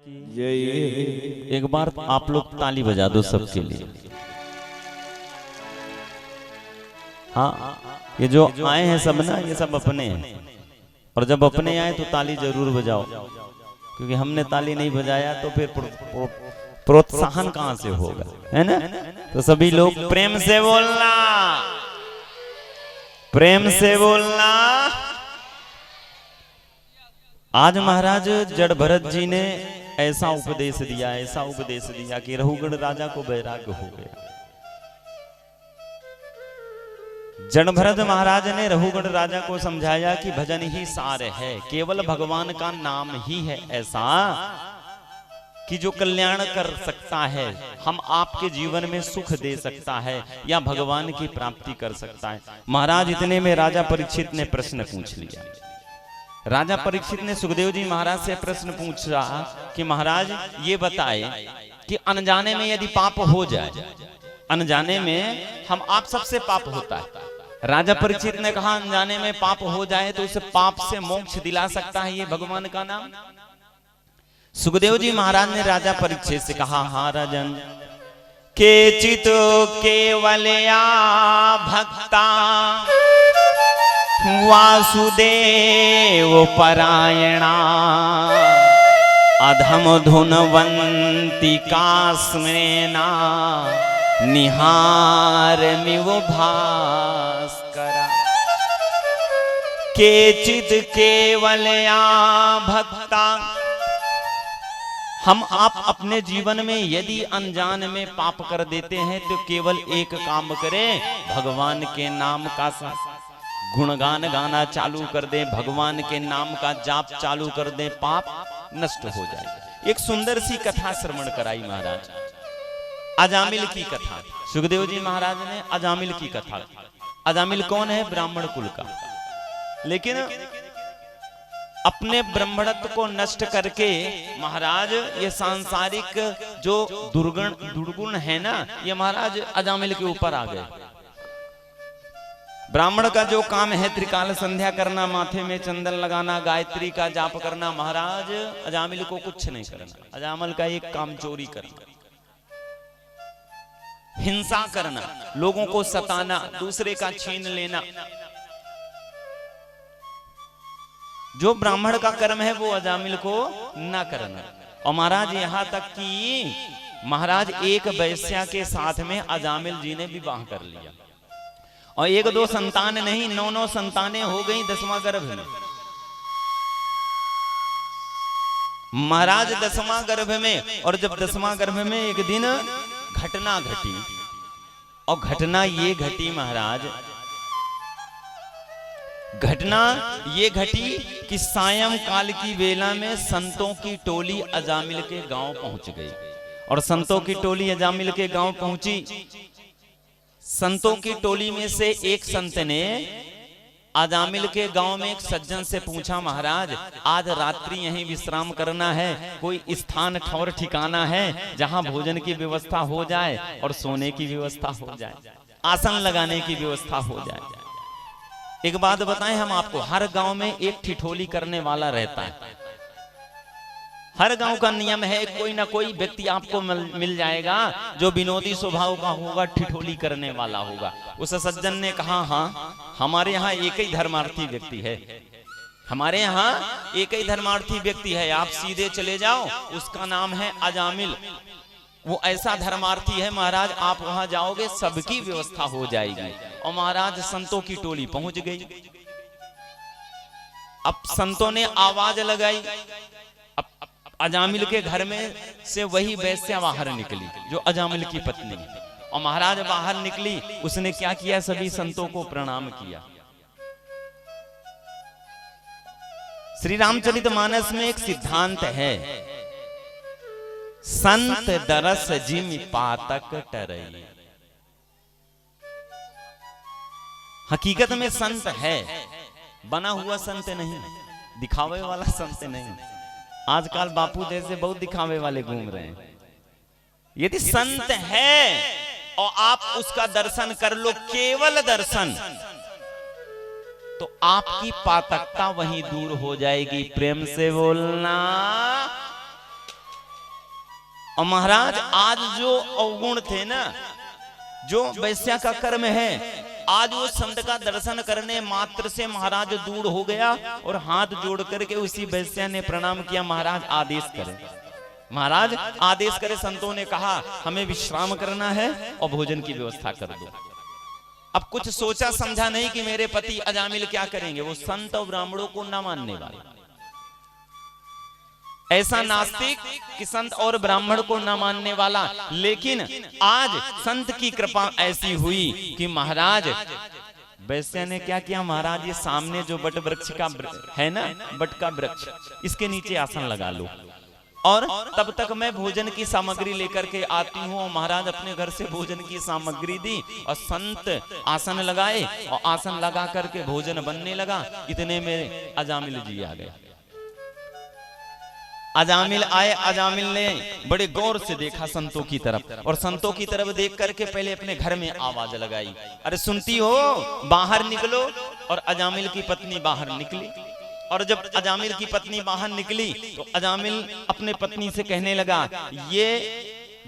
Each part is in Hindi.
जय। एक बार आप लोग ताली बजा दो सबके लिए। हाँ, ये जो आए हैं सब ना, ये सब अपने हैं, और जब अपने आए तो ताली जरूर बजाओ, क्योंकि हमने ताली नहीं बजाया तो फिर प्रोत्साहन कहां से होगा, है ना? तो सभी लोग प्रेम से बोलना, प्रेम से बोलना। आज महाराज जड़ भरत जी ने ऐसा उपदेश दिया कि रहुगण राजा को वैराग्य हो गया। जड़ भरत महाराज ने रहुगण राजा को समझाया कि भजन ही सार है, केवल भगवान का नाम ही है ऐसा कि जो कल्याण कर सकता है, हम आपके जीवन में सुख दे सकता है या भगवान की प्राप्ति कर सकता है। महाराज इतने में राजा परीक्षित ने प्रश्न पूछ लिया। राजा परीक्षित ने सुखदेव जी महाराज से प्रश्न पूछा कि महाराज ये बताए कि अनजाने में यदि पाप हो जाए, अनजाने में हम आप सबसे पाप होता है। राजा परीक्षित ने कहा अनजाने में पाप हो जाए तो उसे पाप से मोक्ष दिला सकता है ये भगवान का नाम? सुखदेव जी महाराज ने राजा परीक्षित से कहा, हाँ राजन, केचित केवलया भक्ता वासुदेव परायणा अधम धुनवंती कास्मेना निहारमिव भास्करा। केचित केवलया भक्ता, हम आप अपने जीवन में यदि अनजान में पाप कर देते हैं तो केवल एक काम करें, भगवान के नाम का गुणगान गाना चालू कर दें, भगवान के नाम का जाप चालू कर दें, पाप नष्ट हो जाए। एक सुंदर सी कथा श्रवण कराई महाराज, अजामिल की कथा। सुखदेव जी महाराज ने अजामिल की कथा। अजामिल कौन है? ब्राह्मण कुल का, लेकिन अपने ब्राह्मणत्व को नष्ट करके महाराज ये सांसारिक जो दुर्गुण है ना, ये महाराज अजामिल के ऊपर आ गए। ब्राह्मण का जो काम है त्रिकाल संध्या करना, माथे में चंदन लगाना, गायत्री का जाप करना, महाराज अजामिल को कुछ नहीं करना। अजामिल का एक काम चोरी करना, हिंसा करना, लोगों को सताना, दूसरे का छीन लेना। जो ब्राह्मण का कर्म है वो अजामिल को ना करना। और महाराज यहां तक कि महाराज एक वैश्या के साथ में अजामिल जी ने विवाह कर लिया, और एक दो संतान नहीं, 9 संतानें हो गई 10वां गर्भ में। महाराज 10वां गर्भ में, और जब 10वां गर्भ में एक दिन घटना घटी, और घटना ये घटी महाराज, घटना ये घटी कि सायं काल की वेला में संतों की टोली अजामिल के गांव पहुंच गई। और संतों की टोली अजामिल के गांव पहुंची। संतों की टोली में से एक संत ने अजामिल के गांव में एक सज्जन से पूछा, महाराज आज रात्रि यहीं विश्राम करना है, कोई स्थान ठौर ठिकाना है जहां भोजन की व्यवस्था हो जाए और सोने की व्यवस्था हो जाए, आसन लगाने की व्यवस्था हो जाए। एक बात बताएं हम आपको, हर गांव में एक ठिठोली करने वाला रहता है। हर गांव का नियम है, कोई ना कोई व्यक्ति आपको मिल जाएगा जो विनोदी स्वभाव का होगा, ठिठोली करने वाला होगा। उस सज्जन ने कहा, हाँ हमारे यहाँ एक ही धर्मार्थी व्यक्ति है, हमारे यहाँ एक ही धर्मार्थी व्यक्ति है, आप सीधे चले जाओ, उसका नाम है अजामिल। वो ऐसा धर्मार्थी है महाराज, आप वहां जाओगे सबकी व्यवस्था हो जाएगी। और महाराज संतों की टोली पहुंच गई। अब संतों ने आवाज लगाई, अब अजामिल के घर में से वही वैश्या बाहर निकली जो अजामिल की पत्नी। और महाराज बाहर निकली, उसने क्या किया, सभी संतों को प्रणाम किया। श्री रामचरितमानस में एक सिद्धांत है, संत दरस जिम पातक टरई। हकीकत में संत है, बना हुआ संत नहीं, दिखावे वाला संत नहीं। आजकल बापू जैसे बहुत दिखावे वाले घूम रहे हैं। यदि संत है और आप उसका दर्शन कर लो, केवल दर्शन, तो आपकी पातकता वहीं दूर हो जाएगी। प्रेम से बोलना। और महाराज आज जो अवगुण थे ना, जो वैश्या का कर्म है, आज वो संत का दर्शन करने मात्र से महाराज दूर हो गया और हाथ जोड़ करके उसी वैश्या ने प्रणाम किया, महाराज आदेश करें, महाराज आदेश करें। संतों ने कहा हमें विश्राम करना है और भोजन की व्यवस्था कर दो। अब कुछ सोचा समझा नहीं कि मेरे पति अजामिल क्या करेंगे। वो संत और ब्राह्मणों को न मानने वाले, ऐसा नास्तिक कि संत और ब्राह्मण को न मानने वाला। लेकिन आज संत की कृपा ऐसी हुई कि महाराज वैश्य ने क्या किया, महाराज ये सामने जो बट वृक्ष का है ना, बट का वृक्ष, इसके नीचे आसन लगा लो और तब तक मैं भोजन की सामग्री लेकर के आती हूँ। और महाराज अपने घर से भोजन की सामग्री दी और संत आसन लगाए और आसन लगा करके भोजन बनने लगा। इतने में अजामिल जी आ गए। अजामिल आए, अजामिल ने बड़े गौर से देखा संतों की तरफ और संतों की तरफ देख करके पहले अपने घर में आवाज लगाई, अरे सुनती हो, बाहर निकलो। और अजामिल की पत्नी बाहर निकली और जब अजामिल की पत्नी बाहर निकली तो अजामिल अपने पत्नी से कहने लगा, ये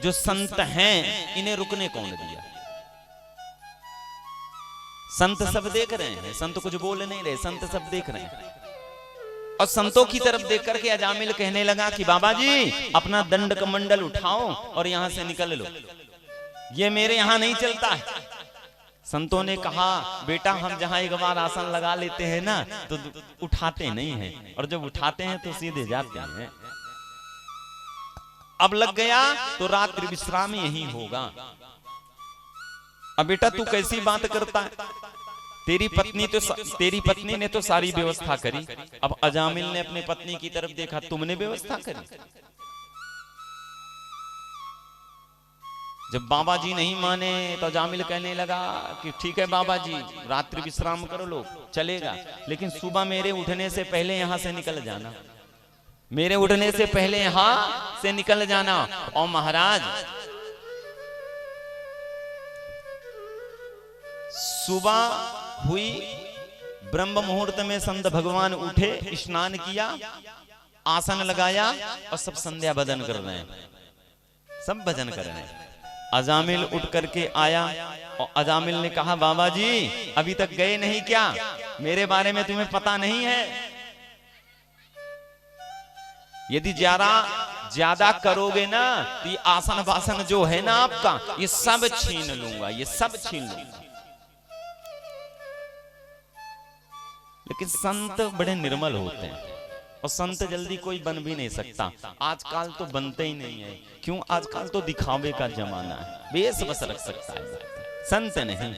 जो संत हैं इन्हें रुकने कौन दिया? संत सब देख रहे हैं, संत कुछ बोल नहीं रहे, संत सब देख रहे हैं। और संतों की तरफ देख करके अजामिल कहने लगा कि बाबा जी अपना दंड कमंडल उठाओ और यहां से निकल लो, ये मेरे यहां नहीं चलता है। संतों ने कहा बेटा हम जहां एक बार आसन लगा लेते हैं ना तो उठाते नहीं हैं, और जब उठाते हैं तो सीधे जाते हैं। अब लग गया तो रात्रि विश्राम यही होगा। अब बेटा तू कैसी बात करता है, तेरी पत्नी ने तो सारी व्यवस्था करी। अब अजामिल ने अपने पत्नी की तरफ देखा, तुमने व्यवस्था करी? जब बाबा जी नहीं माने तो अजामिल कहने लगा कि ठीक है बाबा जी रात्रि विश्राम करो लो, चलेगा, लेकिन सुबह मेरे उठने से पहले यहां से निकल जाना, मेरे उठने से पहले यहां से निकल जाना। और महाराज सुबह हुई, ब्रह्म मुहूर्त में संत भगवान उठे, स्नान किया, आसन लगाया और सब संध्या भजन कर रहे हैं, सब भजन कर रहे हैं। अजामिल उठ करके आया और अजामिल ने कहा बाबा जी अभी तक गए नहीं क्या, मेरे बारे में तुम्हें पता नहीं है? यदि ज्यादा करोगे ना तो ये आसन वासन जो है ना आपका, ये सब छीन लूंगा, ये सब छीन लूंगा। लेकिन संत बड़े निर्मल होते हैं और संत जल्दी कोई बन भी नहीं सकता। आजकल तो बनते ही नहीं है, क्यों? आजकल तो दिखावे का जमाना है, बेस बस रख सकता है, संत नहीं।